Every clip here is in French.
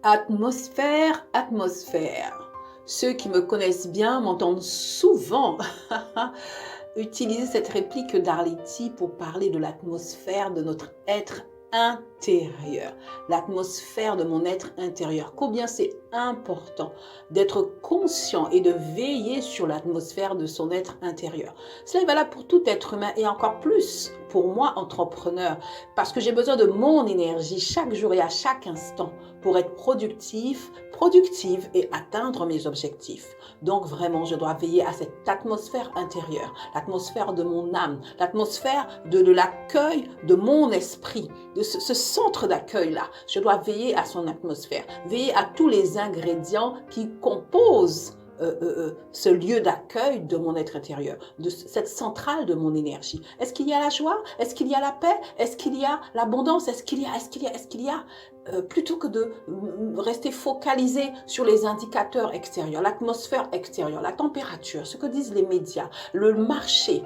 Atmosphère, atmosphère. Ceux qui me connaissent bien m'entendent souvent utiliser cette réplique d'Arletty pour parler de l'atmosphère de notre être intérieur, l'atmosphère de mon être intérieur. Combien c'est important d'être conscient et de veiller sur l'atmosphère de son être intérieur. Cela est valable pour tout être humain et encore plus pour moi, entrepreneur, parce que j'ai besoin de mon énergie chaque jour et à chaque instant pour être productive et atteindre mes objectifs. Donc vraiment, je dois veiller à cette atmosphère intérieure, l'atmosphère de mon âme, l'atmosphère de l'accueil de mon esprit, de ce centre d'accueil-là. Je dois veiller à son atmosphère, veiller à tous les ingrédients qui composent ce lieu d'accueil de mon être intérieur, de cette centrale de mon énergie. Est-ce qu'il y a la joie? Est-ce qu'il y a la paix? Est-ce qu'il y a l'abondance? Est-ce qu'il y a plutôt que de rester focalisé sur les indicateurs extérieurs, l'atmosphère extérieure, la température, ce que disent les médias, le marché.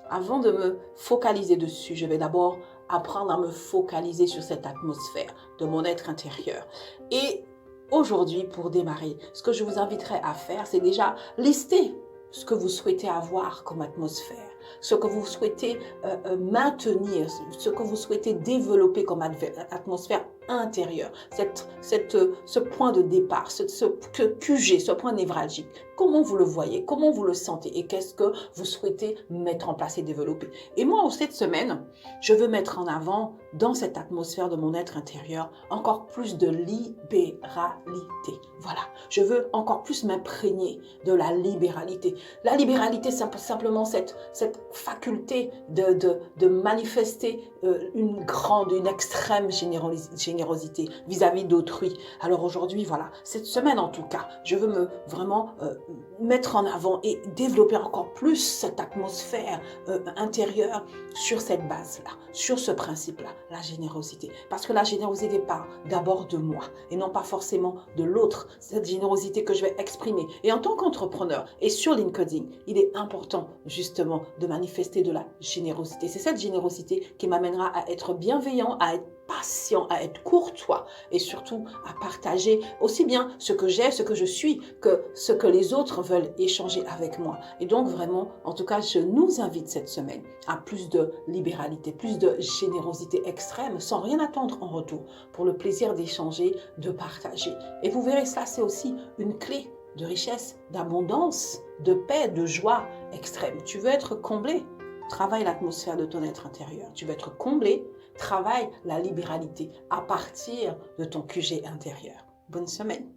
Avant de me focaliser dessus, je vais d'abord apprendre à me focaliser sur cette atmosphère de mon être intérieur. Et aujourd'hui, pour démarrer, ce que je vous inviterai à faire, c'est déjà lister ce que vous souhaitez avoir comme atmosphère, ce que vous souhaitez maintenir, ce que vous souhaitez développer comme atmosphère intérieure, ce point de départ, ce QG, ce point névralgique. Comment vous le voyez, comment vous le sentez et qu'est-ce que vous souhaitez mettre en place et développer. Et moi, cette semaine, je veux mettre en avant, dans cette atmosphère de mon être intérieur, encore plus de libéralité. Voilà, je veux encore plus m'imprégner de la libéralité. La libéralité, c'est simplement cette faculté de manifester une extrême générosité vis-à-vis d'autrui. Alors aujourd'hui, voilà, cette semaine en tout cas, je veux vraiment mettre en avant et développer encore plus cette atmosphère intérieure sur cette base-là, sur ce principe-là, la générosité. Parce que la générosité part d'abord de moi et non pas forcément de l'autre. Cette générosité que je vais exprimer. Et en tant qu'entrepreneur et sur LinkedIn, il est important justement de manifester de la générosité. C'est cette générosité qui m'amènera à être bienveillant, à être patient, à être courtois et surtout à partager aussi bien ce que j'ai, ce que je suis, que ce que les autres veulent échanger avec moi. Et donc vraiment, en tout cas, je nous invite cette semaine à plus de libéralité, plus de générosité extrême, sans rien attendre en retour, pour le plaisir d'échanger, de partager. Et vous verrez, ça c'est aussi une clé de richesse, d'abondance, de paix, de joie extrême. Tu veux être comblé? Travaille l'atmosphère de ton être intérieur. Tu veux être comblé? Travaille la libéralité à partir de ton QG intérieur. Bonne semaine.